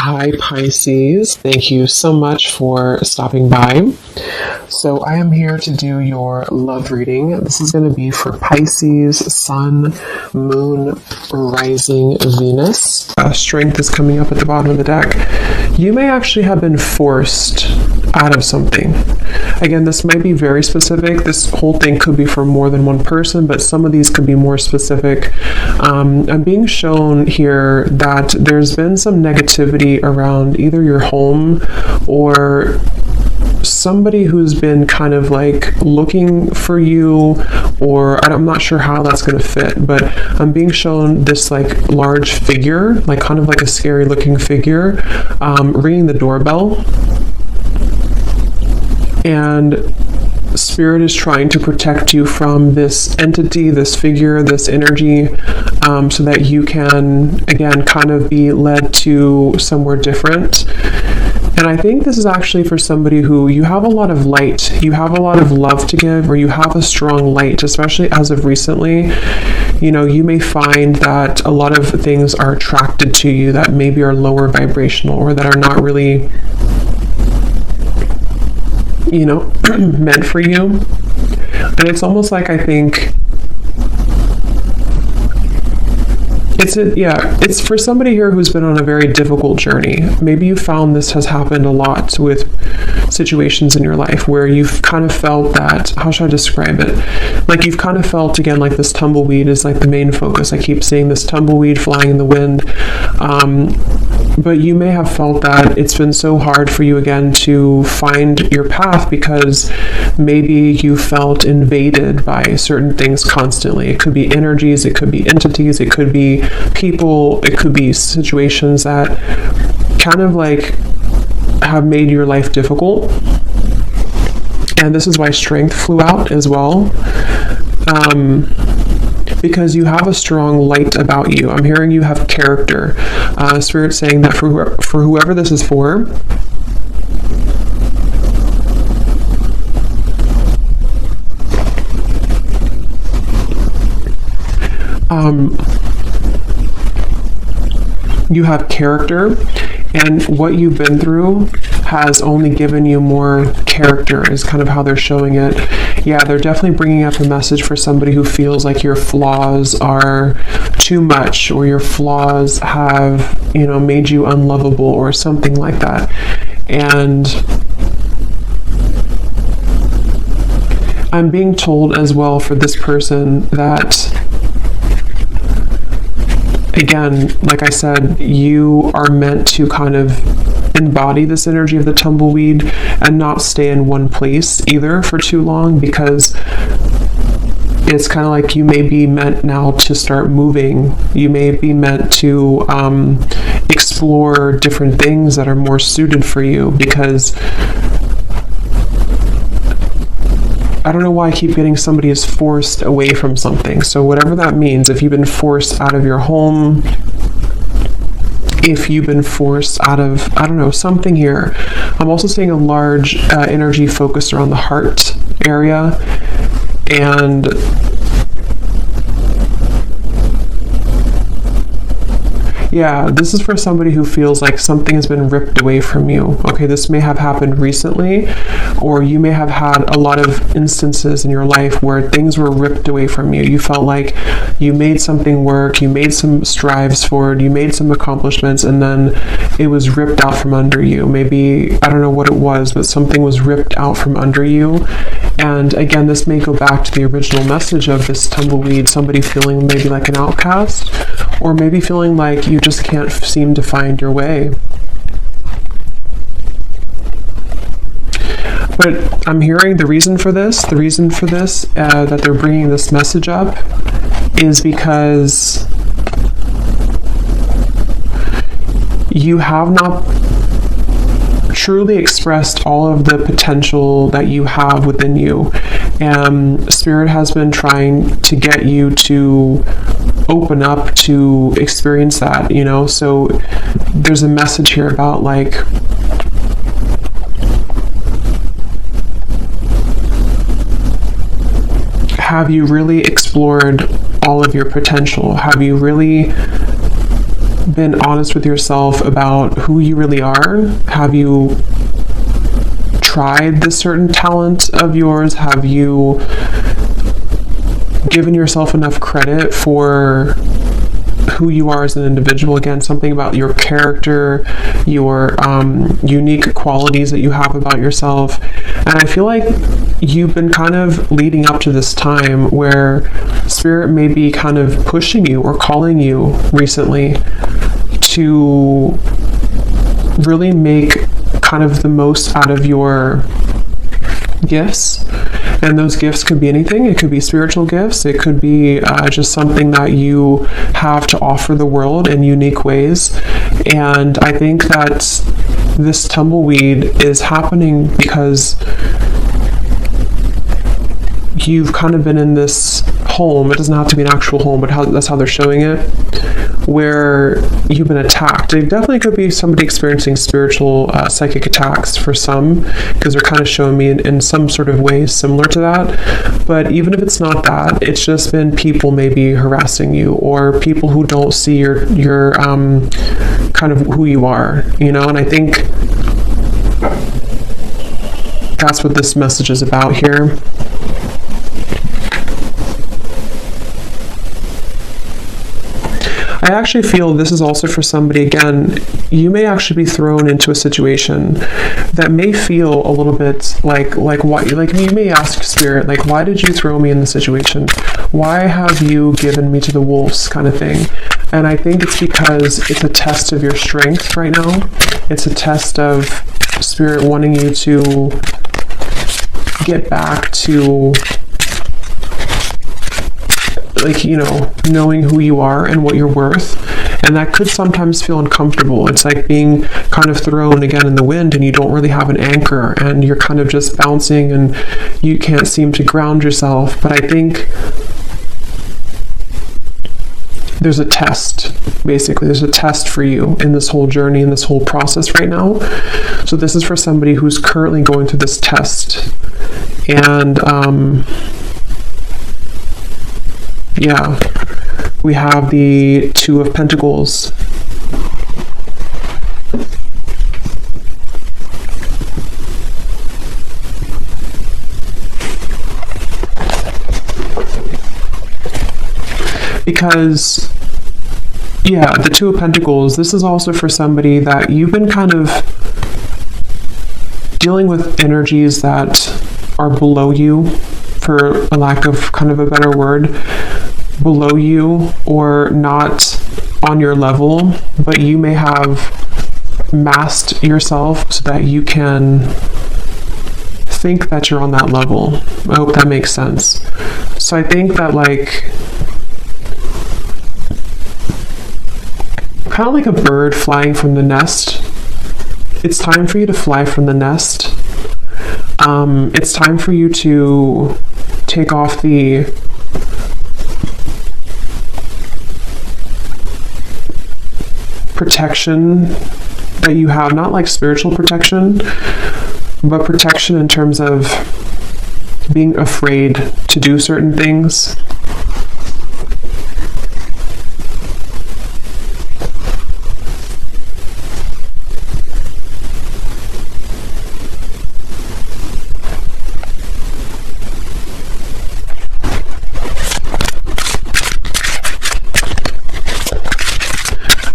Hi Pisces, thank you so much for stopping by. So I am here to do your love reading. This is going to be for Pisces, Sun, Moon, Rising, Venus. Strength is coming up at the bottom of the deck. You may actually have been forced out of something. Again, this might be very specific. This whole thing could be for more than one person, but some of these could be more specific. I'm being shown here that there's been some negativity around either your home or somebody who's been kind of like looking for you, or I'm not sure how that's going to fit, but I'm being shown this like large figure, like kind of like a scary looking figure, ringing the doorbell. And Spirit is trying to protect you from this entity, this figure, this energy, so that you can, again, kind of be led to somewhere different. And I think this is actually for somebody who you have a lot of light, you have a lot of love to give, or you have a strong light, especially as of recently. You know, you may find that a lot of things are attracted to you that maybe are lower vibrational or that are not really, you know, meant for you. And it's almost like, I think it's for somebody here who's been on a very difficult journey. Maybe you found this has happened a lot with situations in your life where you've kind of felt that, how should I describe it? Like you've kind of felt, again, like this tumbleweed is like the main focus. I keep seeing this tumbleweed flying in the wind. But you may have felt that it's been so hard for you again to find your path because maybe you felt invaded by certain things constantly. It could be energies, it could be entities, it could be people, it could be situations that kind of like have made your life difficult. And this is why strength flew out as well. Because you have a strong light about you. I'm hearing you have character. Spirit saying that for whoever this is for, you have character, and what you've been through has only given you more character, is kind of how they're showing it. Yeah, they're definitely bringing up a message for somebody who feels like your flaws are too much, or your flaws have, you know, made you unlovable or something like that. And I'm being told as well for this person that, again, like I said, you are meant to kind of embody this energy of the tumbleweed and not stay in one place either for too long, because it's kind of like you may be meant now to start moving. You may be meant to explore different things that are more suited for you, because I don't know why I keep getting somebody is forced away from something. So whatever that means, if you've been forced out of your home, if you've been forced out of, I don't know, something here. I'm also seeing a large energy focused around the heart area. And yeah, this is for somebody who feels like something has been ripped away from you. Okay, this may have happened recently, or you may have had a lot of instances in your life where things were ripped away from you. You felt like you made something work, you made some strives forward, you made some accomplishments, and then it was ripped out from under you. Maybe, I don't know what it was, but something was ripped out from under you. And again, this may go back to the original message of this tumbleweed, somebody feeling maybe like an outcast, or maybe feeling like you just can't seem to find your way. But I'm hearing the reason for this that they're bringing this message up is because you have not truly expressed all of the potential that you have within you. And Spirit has been trying to get you to open up to experience that, you know. So there's a message here about like, have you really explored all of your potential? Have you really been honest with yourself about who you really are? Have you tried this certain talent of yours? Have you given yourself enough credit for who you are as an individual? Again, something about your character, your unique qualities that you have about yourself. And I feel like you've been kind of leading up to this time where Spirit may be kind of pushing you or calling you recently to really make kind of the most out of your gifts. And those gifts could be anything. It could be spiritual gifts. It could be just something that you have to offer the world in unique ways. And I think that this tumbleweed is happening because you've kind of been in this home. It doesn't have to be an actual home, but that's how they're showing it, where you've been attacked. It definitely could be somebody experiencing spiritual psychic attacks for some, because they're kind of showing me in some sort of way similar to that. But even if it's not that, it's just been people maybe harassing you, or people who don't see your kind of who you are, you know. And I think that's what this message is about here. I actually feel this is also for somebody, again, you may actually be thrown into a situation that may feel a little bit like why, like you may ask Spirit, like, why did you throw me in this situation? Why have you given me to the wolves, kind of thing? And I think it's because it's a test of your strength right now. It's a test of Spirit wanting you to get back to, like, you know, knowing who you are and what you're worth. And that could sometimes feel uncomfortable. It's like being kind of thrown again in the wind and you don't really have an anchor and you're kind of just bouncing and you can't seem to ground yourself. But I think there's a test, basically. There's a test for you in this whole journey, in this whole process right now. So this is for somebody who's currently going through this test. And yeah, we have the Two of Pentacles. Because, yeah, the Two of Pentacles, this is also for somebody that you've been kind of dealing with energies that are below you, for a lack of kind of a better word, below you or not on your level, but you may have masked yourself so that you can think that you're on that level. I hope that makes sense. So I think that, like, kind of like a bird flying from the nest, it's time for you to fly from the nest. It's time for you to take off the protection that you have, not like spiritual protection, but protection in terms of being afraid to do certain things.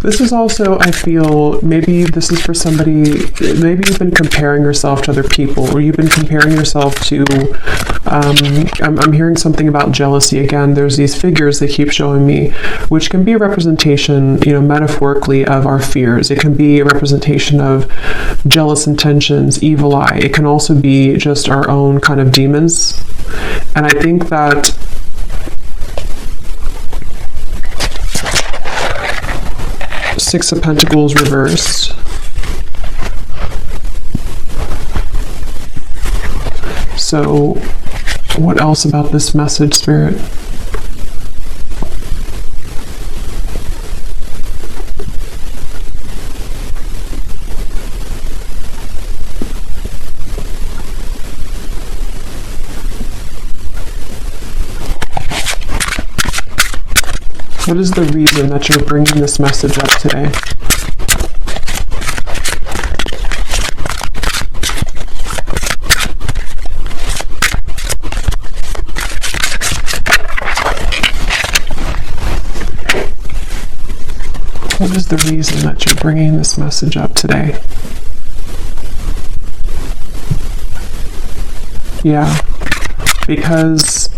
This is also, I feel, maybe this is for somebody, maybe you've been comparing yourself to other people, or you've been comparing yourself to, I'm hearing something about jealousy again. There's these figures they keep showing me, which can be a representation, you know, metaphorically of our fears. It can be a representation of jealous intentions, evil eye. It can also be just our own kind of demons. And I think that Six of Pentacles reversed. So, what else about this message, Spirit? What is the reason that you're bringing this message up today? What is the reason that you're bringing this message up today? Yeah, because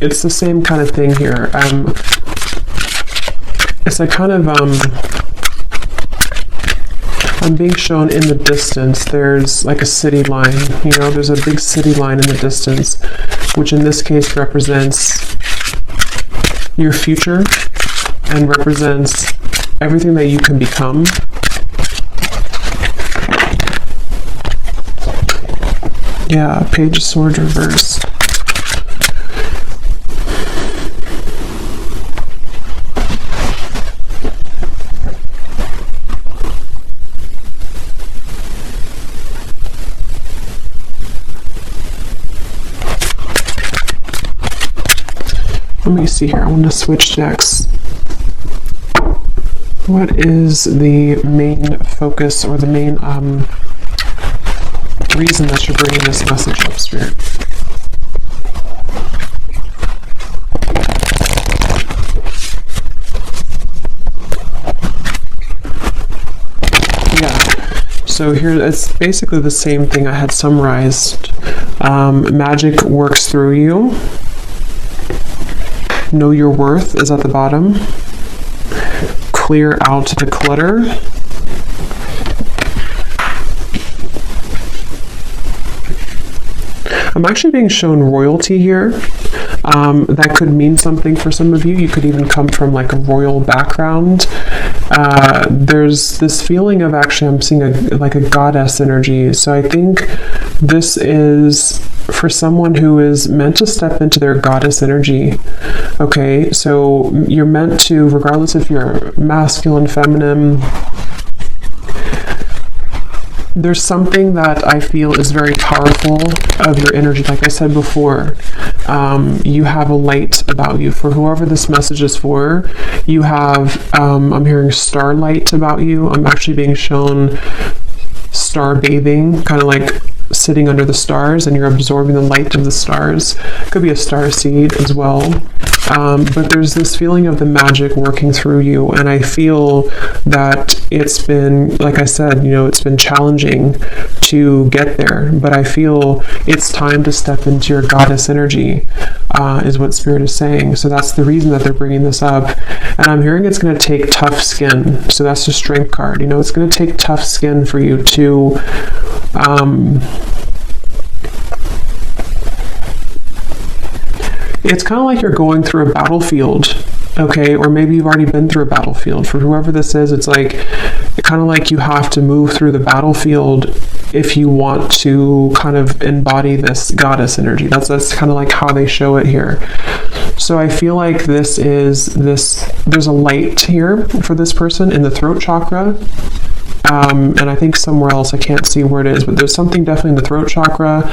it's the same kind of thing here. It's a kind of, I'm being shown in the distance, there's like a city line, you know, there's a big city line in the distance, which in this case represents your future and represents everything that you can become. Yeah, Page of Swords reversed. Let me see here. I want to switch decks. What is the main focus or the main reason that you're bringing this message up, Spirit? Yeah. So here, it's basically the same thing I had summarized. Magic works through you. Know your worth is at the bottom. Clear out the clutter. I'm actually being shown royalty here. That could mean something for some of you. You could even come from like a royal background. There's this feeling of, actually I'm seeing like a goddess energy. So I think this is for someone who is meant to step into their goddess energy. Okay, so you're meant to, regardless if you're masculine, feminine, there's something that I feel is very powerful of your energy. Like I said before, you have a light about you. For whoever this message is for, you have, I'm hearing starlight about you. I'm actually being shown star bathing, kind of like sitting under the stars, and you're absorbing the light of the stars. Could be a star seed as well. But there's this feeling of the magic working through you, and I feel that it's been, like I said, you know, it's been challenging to get there, but I feel it's time to step into your goddess energy, is what Spirit is saying. So that's the reason that they're bringing this up. And I'm hearing it's going to take tough skin. So that's the Strength card. You know, it's going to take tough skin for you to it's kind of like you're going through a battlefield, okay? Or maybe you've already been through a battlefield. For whoever this is, it's like, kind of like you have to move through the battlefield if you want to kind of embody this goddess energy. That's kind of like how they show it here. So I feel like there's a light here for this person in the throat chakra. And I think somewhere else, I can't see where it is, but there's something definitely in the throat chakra,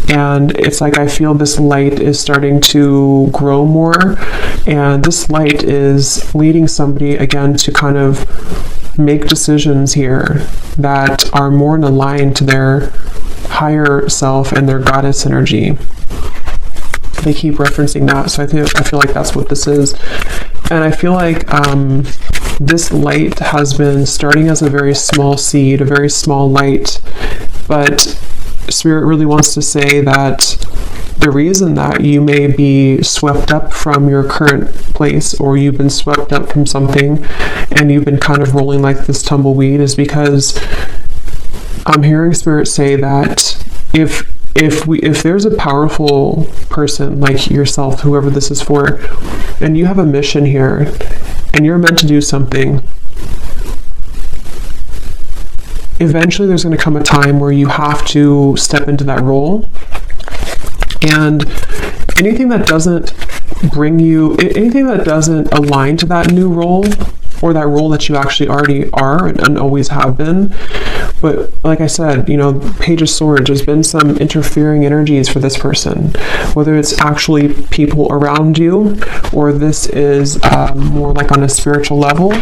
and it's like I feel this light is starting to grow more, and this light is leading somebody again to kind of make decisions here that are more in line to their higher self and their goddess energy. They keep referencing that, so I feel like that's what this is. And I feel like this light has been starting as a very small seed, a very small light, but Spirit really wants to say that the reason that you may be swept up from your current place, or you've been swept up from something and you've been kind of rolling like this tumbleweed, is because I'm hearing Spirit say that if there's a powerful person like yourself, whoever this is for, and you have a mission here and you're meant to do something, eventually there's going to come a time where you have to step into that role. And anything that doesn't bring you, anything that doesn't align to that new role, or that role that you actually already are and always have been. But like I said, you know, Page of Swords, there's been some interfering energies for this person, whether it's actually people around you, or this is more like on a spiritual level.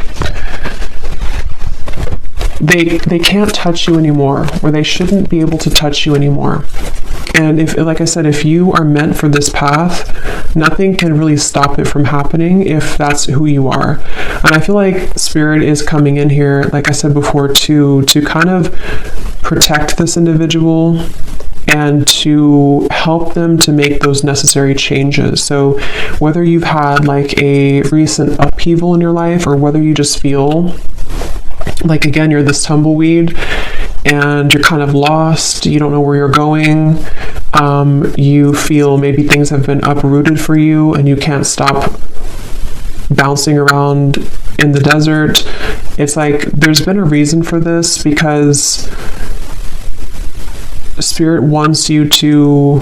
They can't touch you anymore, or they shouldn't be able to touch you anymore. And if, like I said, if you are meant for this path, nothing can really stop it from happening if that's who you are. And I feel like Spirit is coming in here, like I said before, to kind of protect this individual and to help them to make those necessary changes. So whether you've had like a recent upheaval in your life, or whether you just feel like, again, you're this tumbleweed and you're kind of lost, you don't know where you're going, you feel maybe things have been uprooted for you and you can't stop bouncing around in the desert. It's like there's been a reason for this, because Spirit wants you to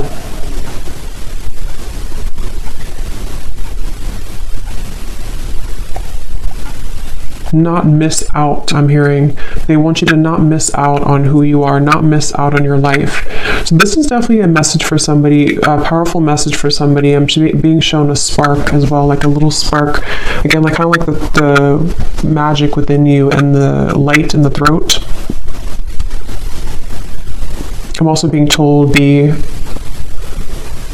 not miss out. I'm hearing they want you to not miss out on who you are, not miss out on your life. So this is definitely a message for somebody, a powerful message for somebody. I'm being shown a spark as well, like a little spark, again, like kind of like the magic within you and the light in the throat. I'm also being told the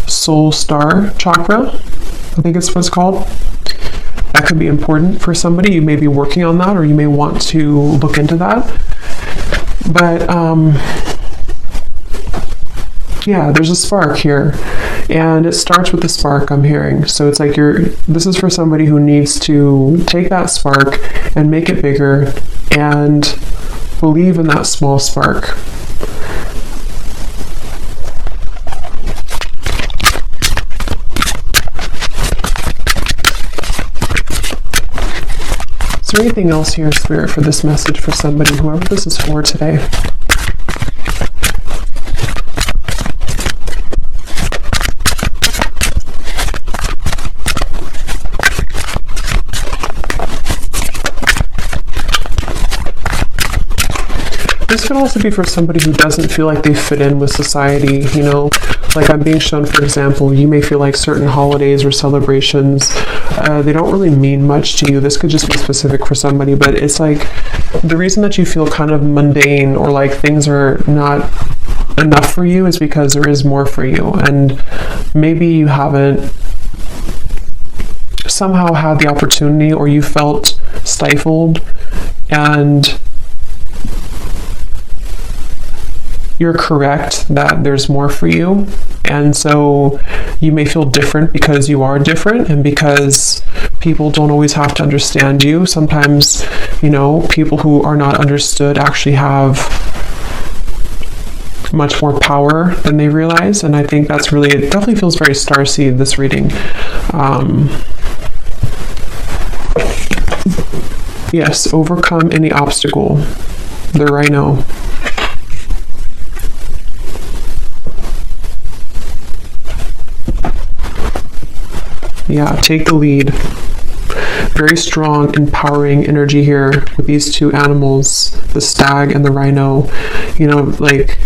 soul star chakra, I think it's what it's called. That could be important for somebody. You may be working on that, or you may want to look into that. But yeah, there's a spark here, and it starts with the spark, I'm hearing. So it's like this is for somebody who needs to take that spark and make it bigger and believe in that small spark. Is there anything else here, Spirit, for this message for somebody, whoever this is for today? This could also be for somebody who doesn't feel like they fit in with society, you know? Like I'm being shown, for example, you may feel like certain holidays or celebrations, they don't really mean much to you. This could just be specific for somebody, but it's like the reason that you feel kind of mundane, or like things are not enough for you, is because there is more for you. And maybe you haven't somehow had the opportunity, or you felt stifled, and you're correct that there's more for you. And so you may feel different because you are different, and because people don't always have to understand you. Sometimes, you know, people who are not understood actually have much more power than they realize. And I think that's really, it definitely feels very starseed, this reading. Yes, overcome any obstacle. The rhino. Yeah, take the lead. Very strong, empowering energy here with these two animals, the stag and the rhino. You know, like,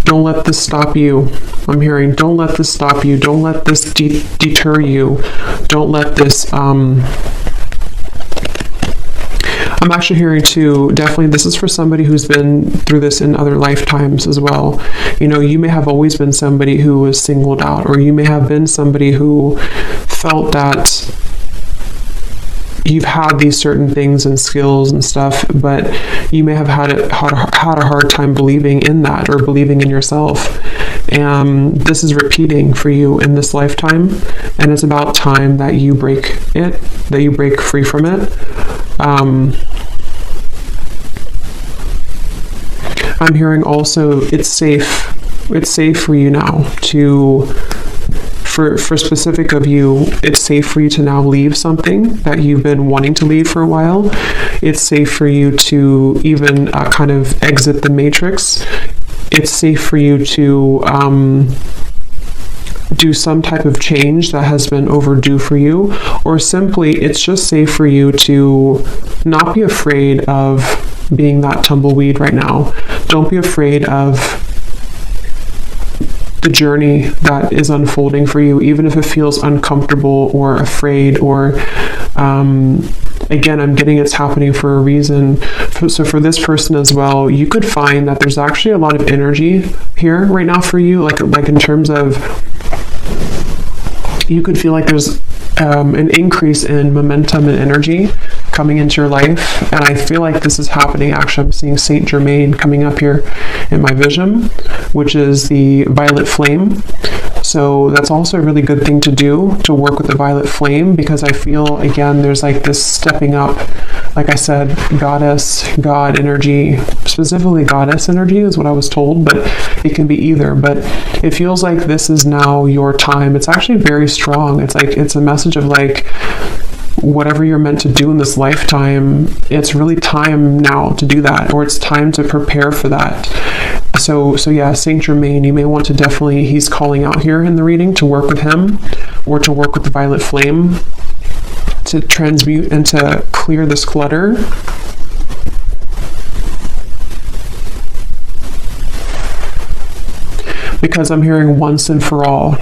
don't let this stop you. I'm hearing, don't let this stop you. Don't let this deter you. Don't let this, I'm actually hearing too, definitely this is for somebody who's been through this in other lifetimes as well. You know, you may have always been somebody who was singled out, or you may have been somebody who felt that you've had these certain things and skills and stuff, but you may have had a hard time believing in that, or believing in yourself. And this is repeating for you in this lifetime, and it's about time that you break it, that you break free from it. I'm hearing also it's safe for you now to for specific of you, it's safe for you to now leave something that you've been wanting to leave for a while. It's safe for you to even kind of exit the matrix. It's safe for you to do some type of change that has been overdue for you, or simply it's just safe for you to not be afraid of being that tumbleweed right now. Don't be afraid of the journey that is unfolding for you, even if it feels uncomfortable or afraid, or again, I'm getting it's happening for a reason. So for this person as well, you could find that there's actually a lot of energy here right now for you, like in terms of, you could feel like there's an increase in momentum and energy coming into your life. And I feel like this is happening. Actually, I'm seeing Saint Germain coming up here in my vision, which is the violet flame. So that's also a really good thing to do, to work with the violet flame, because I feel, again, there's like this stepping up, like I said, goddess, God energy, specifically goddess energy is what I was told, but it can be either. But it feels like this is now your time. It's actually very strong. It's like, it's a message of like, whatever you're meant to do in this lifetime, it's really time now to do that, or it's time to prepare for that. So yeah, Saint Germain, you may want to definitely, he's calling out here in the reading to work with him, or to work with the violet flame to transmute and to clear this clutter. Because I'm hearing once and for all,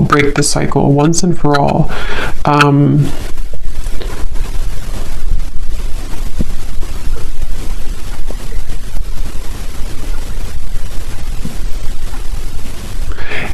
break the cycle, once and for all.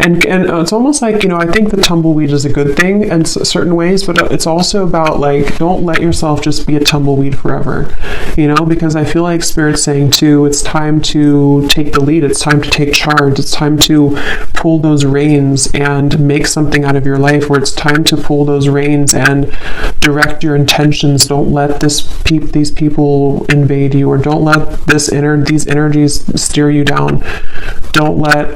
And it's almost like, I think the tumbleweed is a good thing in certain ways, but it's also about like, don't let yourself just be a tumbleweed forever, because I feel like Spirit's saying too, it's time to take the lead. It's time to take charge. It's time to pull those reins and make something out of your life, where it's time to pull those reins and direct your intentions. Don't let these people invade you, or don't let these energies steer you down. Don't let,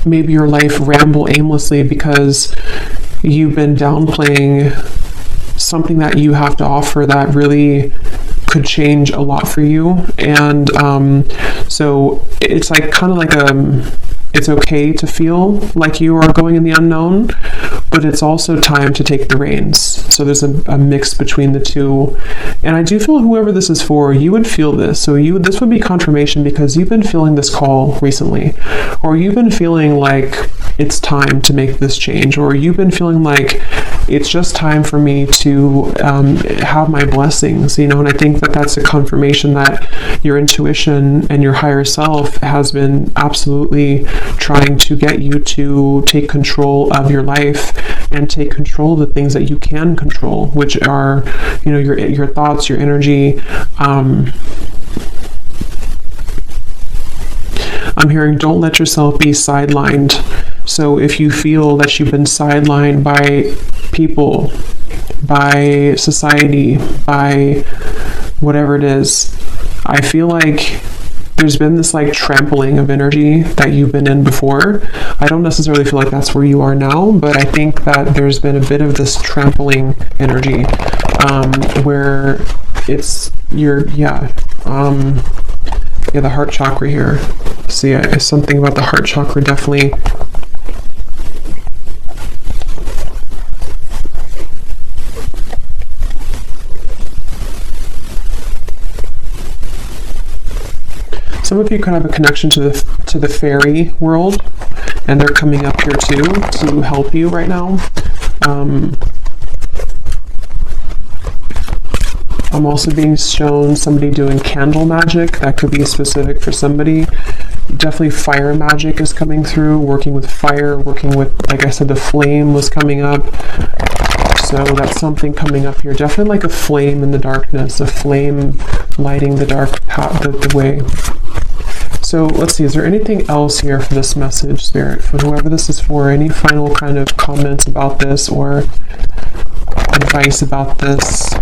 maybe your life ramble aimlessly because you've been downplaying something that you have to offer that really could change a lot for you. And so it's like kind of like it's okay to feel like you are going in the unknown, but it's also time to take the reins. So there's a mix between the two. And I do feel whoever this is for, you would feel this. So this would be confirmation, because you've been feeling this call recently, or you've been feeling like it's time to make this change, or you've been feeling like it's just time for me to have my blessings, and I think that that's a confirmation that your intuition and your higher self has been absolutely trying to get you to take control of your life and take control of the things that you can control, which are, your thoughts, your energy. I'm hearing, don't let yourself be sidelined. So if you feel that you've been sidelined by people, by society, by whatever it is, I feel like there's been this like trampling of energy that you've been in before. I don't necessarily feel like that's where you are now, but I think that there's been a bit of this trampling energy, where it's the heart chakra here. So yeah, something about the heart chakra definitely. Some of you could have a connection to the fairy world, and they're coming up here too to help you right now. I'm also being shown somebody doing candle magic. That could be specific for somebody. Definitely fire magic is coming through, working with fire, working with, like I said, the flame was coming up. So that's something coming up here. Definitely like a flame in the darkness, a flame lighting the dark path, the way. So let's see, is there anything else here for this message, Spirit, for whoever this is for? Any final kind of comments about this or advice about this?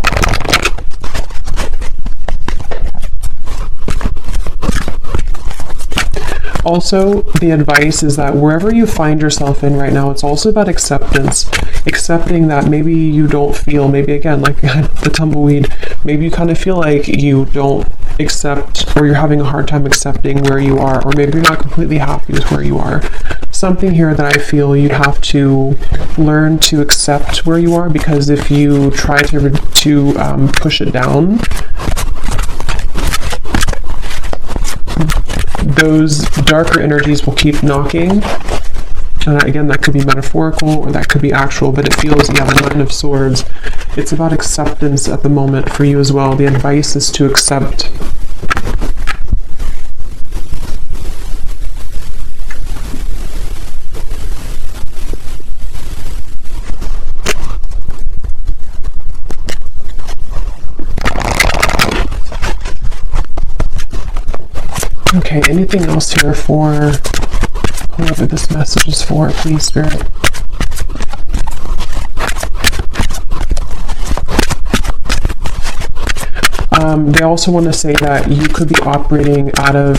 Also, the advice is that wherever you find yourself in right now, it's also about acceptance. Accepting that maybe you don't feel, maybe again, like the tumbleweed, maybe you kind of feel like you don't accept, or you're having a hard time accepting where you are, or maybe you're not completely happy with where you are. Something here that I feel you have to learn to accept where you are, because if you try to push it down, those darker energies will keep knocking. And again, that could be metaphorical or that could be actual, but it feels, yeah, the Nine of Swords. It's about acceptance at the moment for you as well. The advice is to accept. Okay, anything else here for whoever this message is for, please, Spirit? They also want to say that you could be operating out of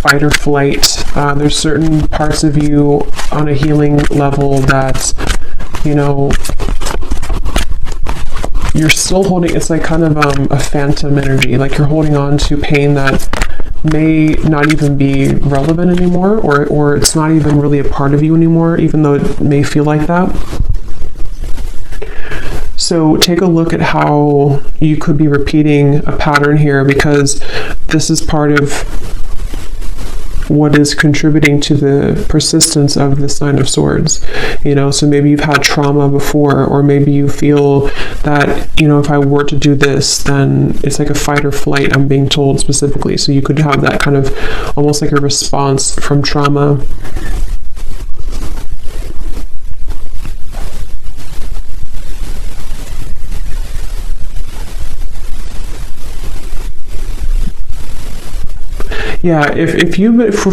fight or flight. There's certain parts of you on a healing level that, you know, you're still holding. It's like kind of a phantom energy, like you're holding on to pain that may not even be relevant anymore, or it's not even really a part of you anymore, even though it may feel like that. So take a look at how you could be repeating a pattern here, because this is part of what is contributing to the persistence of this Nine of Swords. You know, so maybe you've had trauma before, or maybe you feel that, you know, if I were to do this, then it's like a fight or flight, I'm being told specifically. So you could have that kind of almost like a response from trauma. Yeah, if you've, for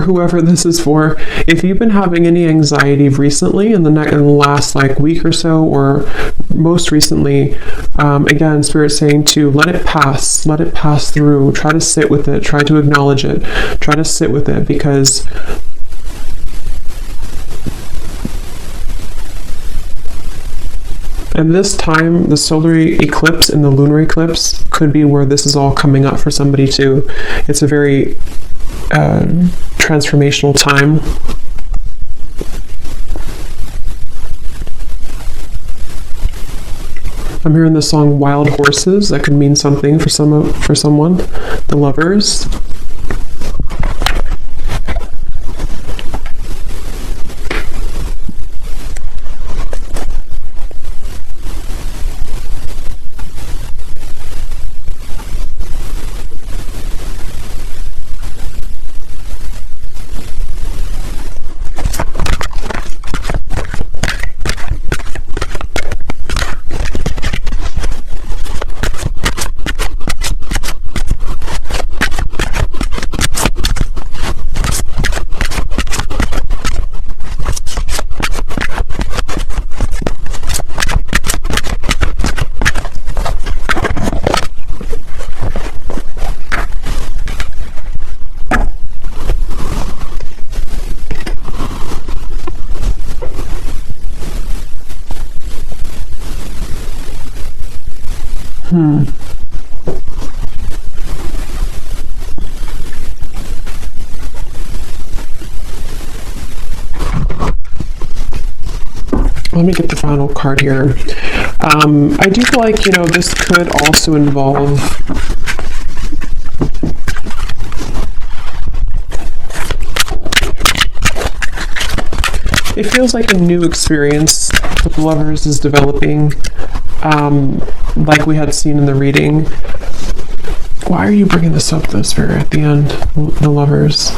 whoever this is for, if you've been having any anxiety recently in the last like week or so, or most recently, again, Spirit's saying to let it pass through, try to sit with it, try to acknowledge it, try to sit with it, because and this time, the solar eclipse and the lunar eclipse could be where this is all coming up for somebody too. It's a very transformational time. I'm hearing the song "Wild Horses." That could mean something for someone. The Lovers. Let me get the final card here. I do feel like, you know, this could also involve it feels like a new experience that the Lovers is developing, like we had seen in the reading. Why are you bringing this up, though, Spirit, at the end? The Lovers.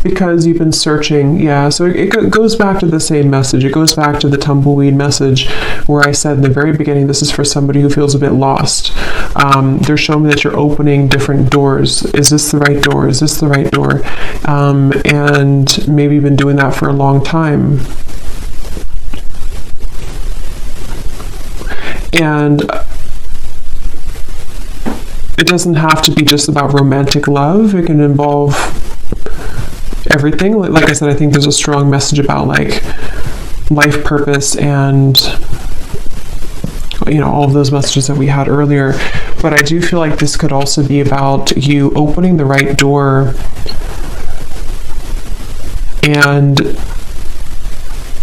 Because you've been searching, yeah, so it goes back to the same message. It goes back to the tumbleweed message where I said in the very beginning, this is for somebody who feels a bit lost. They're showing me that you're opening different doors. Is this the right door? Is this the right door? And maybe you've been doing that for a long time. And it doesn't have to be just about romantic love. It can involve everything. Like I said, I think there's a strong message about like life purpose and, you know, all of those messages that we had earlier. But I do feel like this could also be about you opening the right door. And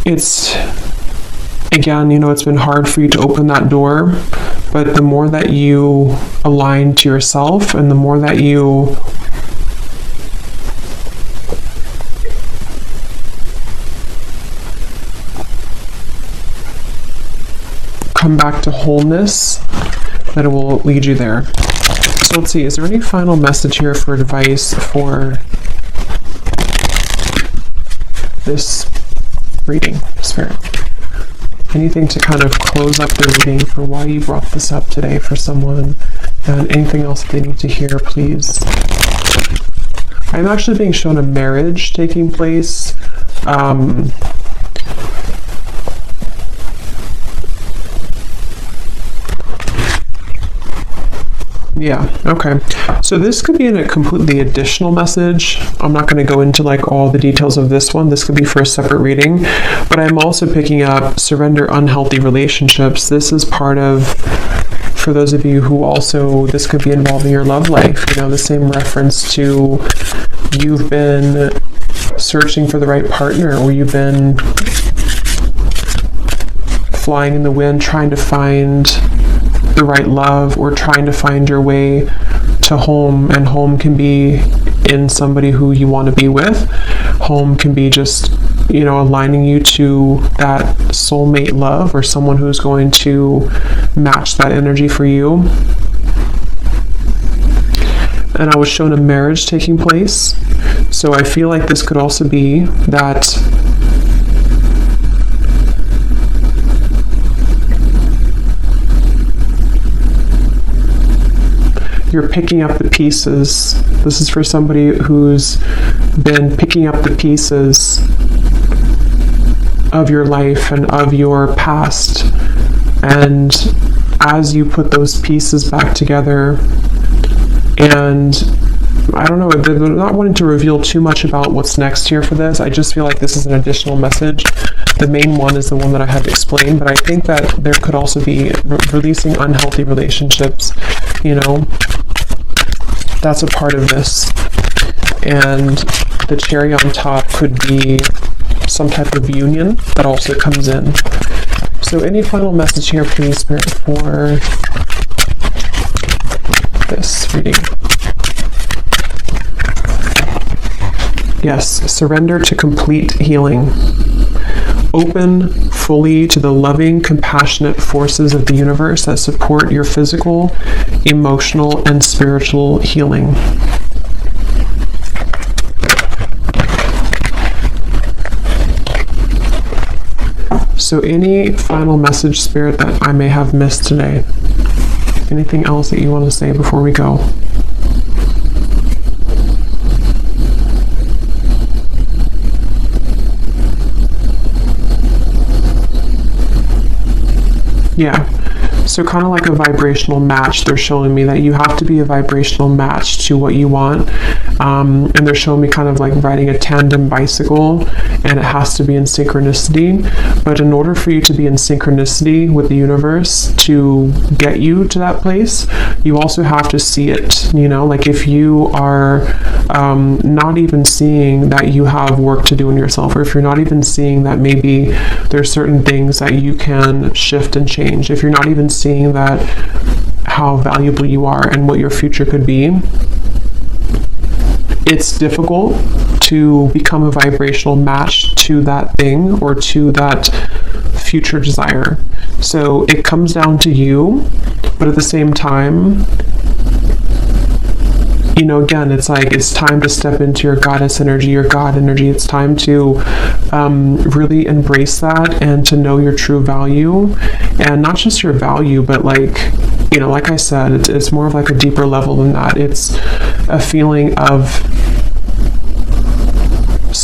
it's, again, you know, it's been hard for you to open that door, but the more that you align to yourself and the more that you come back to wholeness, that it will lead you there. So let's see, is there any final message here for advice for this reading, Spirit? Anything to kind of close up the reading for why you brought this up today for someone, and anything else that they need to hear, please. I'm actually being shown a marriage taking place. Yeah, okay. So this could be in a completely additional message. I'm not going to go into like all the details of this one. This could be for a separate reading. But I'm also picking up surrender unhealthy relationships. This is part of, for those of you who also, this could be involving your love life. You know, the same reference to you've been searching for the right partner, or you've been flying in the wind trying to find the right love, or trying to find your way to home. And home can be in somebody who you want to be with. Home can be just, you know, aligning you to that soulmate love, or someone who's going to match that energy for you. And I was shown a marriage taking place. So I feel like this could also be that you're picking up the pieces. This is for somebody who's been picking up the pieces of your life and of your past. And as you put those pieces back together, and I don't know, they're not wanting to reveal too much about what's next here for this. I just feel like this is an additional message. The main one is the one that I have explained, but I think that there could also be releasing unhealthy relationships, you know. That's a part of this. And the cherry on top could be some type of union that also comes in. So any final message here, please, Spirit, for this reading? Yes, surrender to complete healing. Open fully to the loving, compassionate forces of the universe that support your physical, emotional, and spiritual healing. So any final message, Spirit, that I may have missed today? Anything else that you want to say before we go? Yeah, so kind of like a vibrational match. They're showing me that you have to be a vibrational match to what you want. And they're showing me kind of like riding a tandem bicycle, and it has to be in synchronicity. But in order for you to be in synchronicity with the universe to get you to that place, you also have to see it. You know, like if you are not even seeing that you have work to do in yourself, or if you're not even seeing that maybe there's certain things that you can shift and change, if you're not even seeing that how valuable you are and what your future could be, it's difficult to become a vibrational match to that thing or to that future desire. So it comes down to you, but at the same time, you know, again, it's like it's time to step into your goddess energy, your God energy. It's time to really embrace that and to know your true value, and not just your value, but like, you know, like I said, it's more of like a deeper level than that. It's a feeling of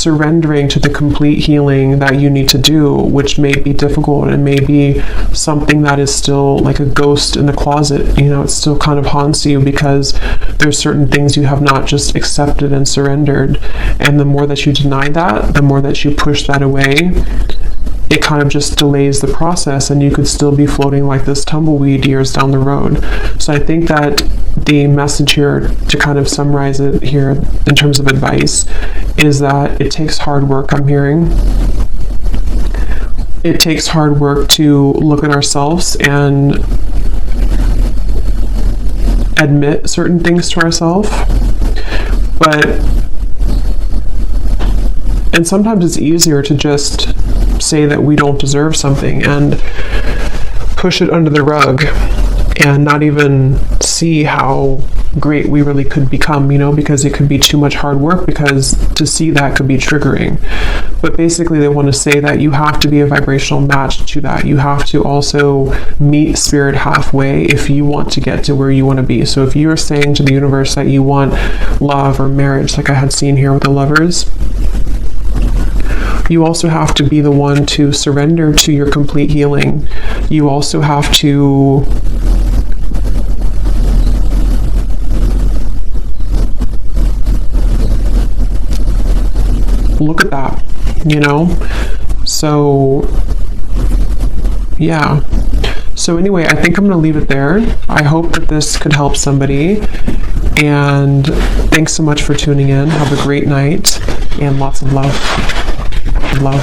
surrendering to the complete healing that you need to do, which may be difficult and may be something that is still like a ghost in the closet. You know, it still kind of haunts you because there's certain things you have not just accepted and surrendered. And the more that you deny that, the more that you push that away, it kind of just delays the process, and you could still be floating like this tumbleweed years down the road. So I think that the message here, to kind of summarize it here in terms of advice, is that it takes hard work, I'm hearing. It takes hard work to look at ourselves and admit certain things to ourselves. And sometimes it's easier to just say that we don't deserve something and push it under the rug and not even see how great we really could become, you know, because it could be too much hard work, because to see that could be triggering. But basically they want to say that you have to be a vibrational match to that. You have to also meet spirit halfway if you want to get to where you want to be. So if you're saying to the universe that you want love or marriage, like I had seen here with the Lovers, you also have to be the one to surrender to your complete healing. You also have to look at that, you know? So, yeah. So anyway, I think I'm going to leave it there. I hope that this could help somebody. And thanks so much for tuning in. Have a great night and lots of love. Love.